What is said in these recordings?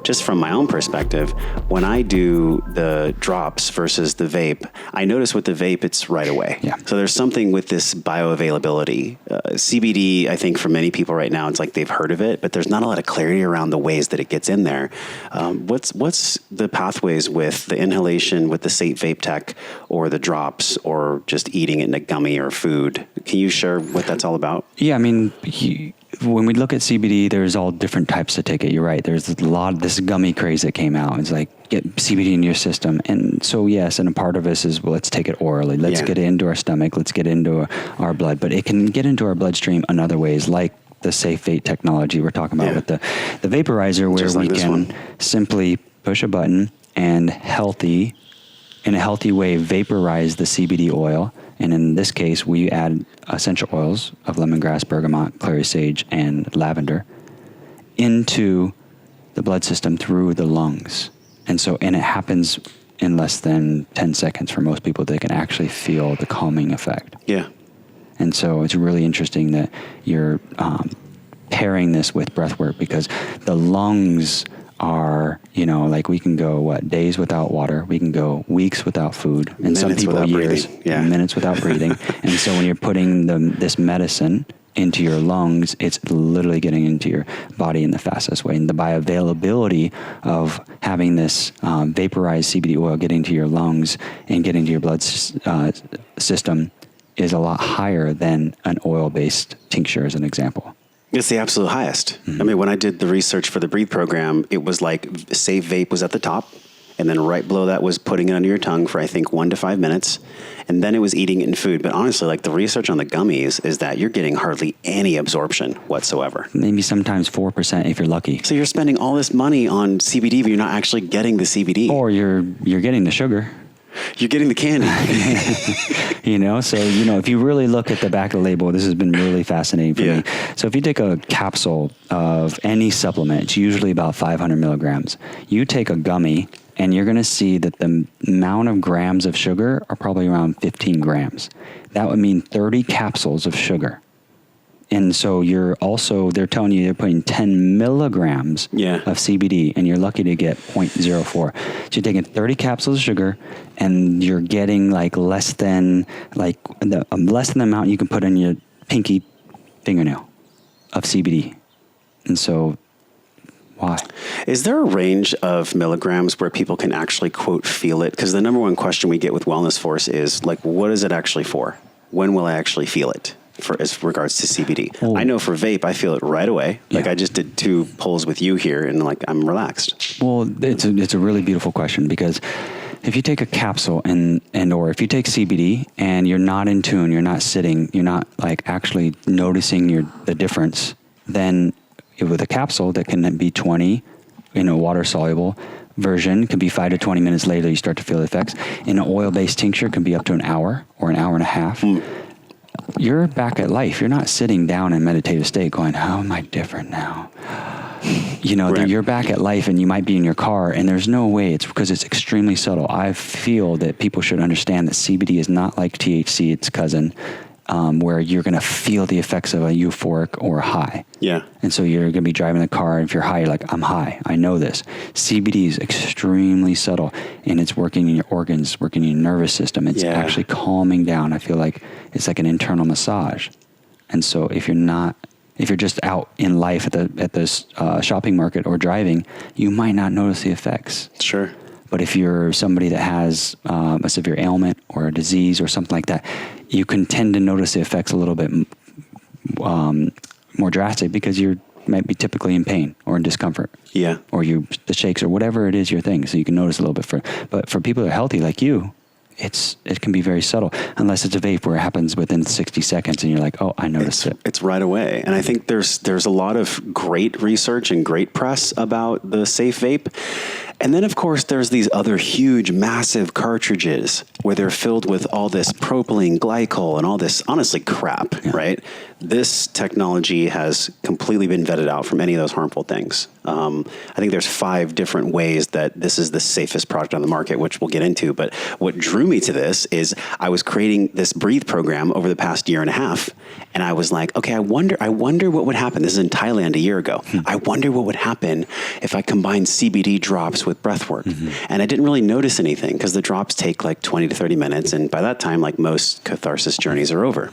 just from my own perspective, when I do the drops versus the vape, I notice with the vape, it's right away. Yeah. So there's something with this bioavailability. CBD, I think for many people right now, it's like they've heard of it, but there's not a lot of clarity around the ways that it gets in there. What's the pathways with the inhalation, with the safe vape tech, or the drops, or just eating it in a gummy or food? Can you share what that's all about? Yeah, I mean, when we look at CBD, there's all different types to take it. You're right. There's a lot of this gummy craze that came out. It's like, get CBD in your system. And so, yes, and a part of this is, well, let's take it orally. Let's get it into our stomach. Let's get it into our blood. But it can get into our bloodstream in other ways, like the safe vape technology we're talking about with the vaporizer, where we can simply push a button and in a healthy way, vaporize the CBD oil. And in this case, we add essential oils of lemongrass, bergamot, clary sage, and lavender into the blood system through the lungs. And it happens in less than 10 seconds for most people. They can actually feel the calming effect. Yeah. And so it's really interesting that you're pairing this with breathwork, because the lungs are, like we can go, days without water. We can go weeks without food. And minutes some people years, minutes without breathing. And so when you're putting this medicine into your lungs, it's literally getting into your body in the fastest way. And the bioavailability of having this vaporized CBD oil getting to your lungs and getting to your blood system is a lot higher than an oil-based tincture, as an example. It's the absolute highest. Mm-hmm. I mean, when I did the research for the Breathe program, it was like safe vape was at the top. And then right below that was putting it under your tongue for, I think, 1 to 5 minutes. And then it was eating it in food. But honestly, like the research on the gummies is that you're getting hardly any absorption whatsoever. Maybe sometimes 4% if you're lucky. So you're spending all this money on CBD, but you're not actually getting the CBD. Or you're getting the sugar. You're getting the candy. So, if you really look at the back of the label, this has been really fascinating for me. So if you take a capsule of any supplement, it's usually about 500 milligrams. You take a gummy, and you're going to see that the amount of grams of sugar are probably around 15 grams. That would mean 30 capsules of sugar. And so they're telling you they're putting 10 milligrams of CBD, and you're lucky to get 0.04. So you're taking 30 capsules of sugar, and you're getting less than the amount you can put in your pinky fingernail of CBD. And so, why? Is there a range of milligrams where people can actually, quote, feel it? Because the number one question we get with Wellness Force is, what is it actually for? When will I actually feel it? As regards to CBD. I know for vape, I feel it right away. I just did 2 pulls with you here, and I'm relaxed. Well, it's a really beautiful question, because if you take a capsule or if you take CBD and you're not in tune, you're not sitting, you're not actually noticing the difference, then with a capsule that can be 20 in a water soluble version, can be 5 to 20 minutes later, you start to feel the effects. In an oil-based tincture, can be up to an hour or an hour and a half. You're back at life. You're not sitting down in meditative state going, how am I different now? You're back at life, and you might be in your car, and there's no way. It's because it's extremely subtle. I feel that people should understand that CBD is not like THC, its cousin, where you're going to feel the effects of a euphoric or a high. Yeah. And so you're going to be driving the car, and if you're high, you're like, I'm high. I know this. CBD is extremely subtle, and it's working in your organs, working in your nervous system. It's actually calming down. I feel like it's like an internal massage. And so if you're just out in life at the shopping market or driving, you might not notice the effects. Sure. But if you're somebody that has a severe ailment or a disease or something like that, you can tend to notice the effects a little bit more drastic, because you might be typically in pain or in discomfort. Yeah. Or the shakes or whatever it is your thing. So you can notice a little bit. But for people that are healthy like you, it can be very subtle, unless it's a vape where it happens within 60 seconds and you're like, oh, I noticed it. It's right away. And I think there's a lot of great research and great press about the safe vape. And then, of course, there's these other huge, massive cartridges where they're filled with all this propylene glycol and all this, honestly, crap, right? this technology has completely been vetted out from any of those harmful things. I think there's 5 different ways that this is the safest product on the market, which we'll get into. But what drew me to this is I was creating this Breathe program over the past year and a half, and I was like, okay, I wonder what would happen. This is in Thailand a year ago. I wonder what would happen if I combined CBD drops with breathwork. And I didn't really notice anything because the drops take like 20 to 30 minutes, and by that time, like most catharsis journeys are over.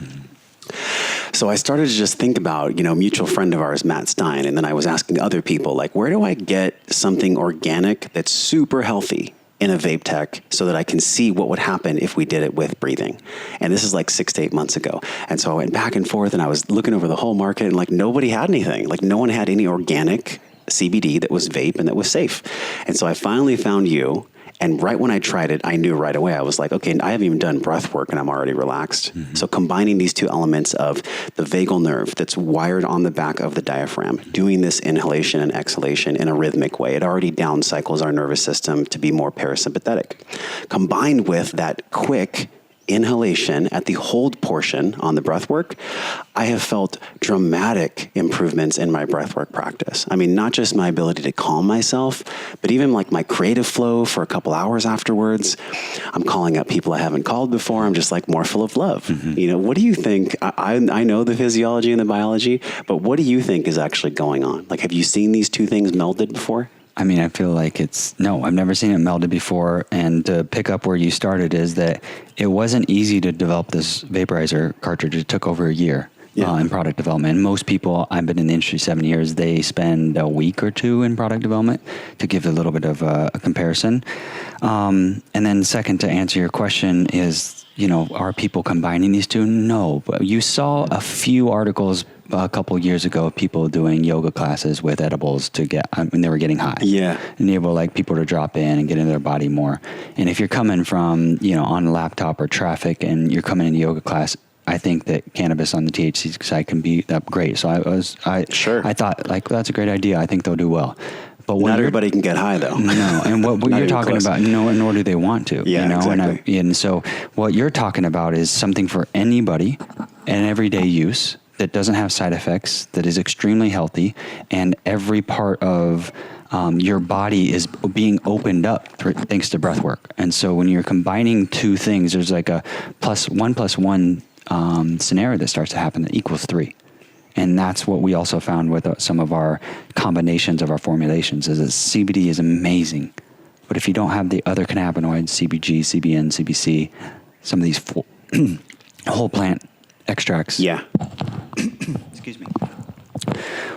So I started to just think about, a mutual friend of ours, Matt Stein, and then I was asking other people, like, where do I get something organic that's super healthy in a vape tech so that I can see what would happen if we did it with breathing? And this is like 6 to 8 months ago. And so I went back and forth, and I was looking over the whole market, and like nobody had anything. Like no one had any organic CBD that was vape and that was safe. And so I finally found you. And right when I tried it, I knew right away. I was like, okay, I haven't even done breath work and I'm already relaxed. So combining these 2 elements of the vagal nerve that's wired on the back of the diaphragm, doing this inhalation and exhalation in a rhythmic way, it already down cycles our nervous system to be more parasympathetic. Combined with that quick inhalation at the hold portion on the breathwork, I have felt dramatic improvements in my breathwork practice. I mean, not just my ability to calm myself, but even like my creative flow for a couple hours afterwards. I'm calling up people I haven't called before. I'm just like more full of love. What do you think? I know the physiology and the biology, but what do you think is actually going on? Like, have you seen these 2 things melded before? I mean, I feel like I've never seen it melded before. And to pick up where you started is that it wasn't easy to develop this vaporizer cartridge. It took over a year in product development. And most people, I've been in the industry 7 years, they spend a week or 2 in product development, to give a little bit of a comparison. And then second, to answer your question is, are people combining these 2? No, but you saw a few articles a couple of years ago of people doing yoga classes with edibles to get, they were getting high. Yeah. Enable like people to drop in and get into their body more. And if you're coming from, on a laptop or traffic and you're coming into yoga class, I think that cannabis on the THC side can be great. So I thought like, that's a great idea. I think they'll do well. But not everybody can get high though. No, and what you're talking about, nor do they want to. Yeah, exactly. And so what you're talking about is something for anybody and everyday use that doesn't have side effects, that is extremely healthy, and every part of your body is being opened up thanks to breath work. And so when you're combining 2 things, there's like a plus one scenario that starts to happen that equals 3. And that's what we also found with some of our combinations of our formulations, is that CBD is amazing. But if you don't have the other cannabinoids, CBG, CBN, CBC, some of these whole plant extracts. Yeah. Excuse me.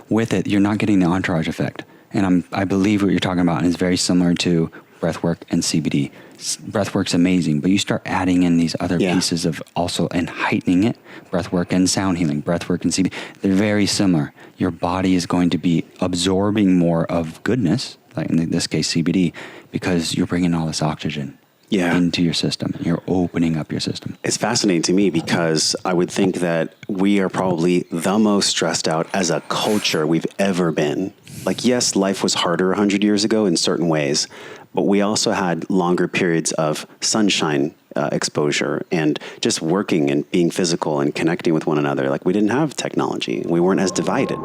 With it, you're not getting the entourage effect. And I believe what you're talking about is very similar to breathwork and CBD. Breathwork's amazing, but you start adding in these other pieces of also and heightening it. Breathwork and sound healing, breathwork and CBD, they're very similar. Your body is going to be absorbing more of goodness, like in this case CBD, because you're bringing all this oxygen into your system. You're opening up your system. It's fascinating to me because I would think that we are probably the most stressed out as a culture we've ever been. Like, yes, life was harder 100 years ago in certain ways, but we also had longer periods of sunshine exposure and just working and being physical and connecting with one another. Like, we didn't have technology. We weren't as divided.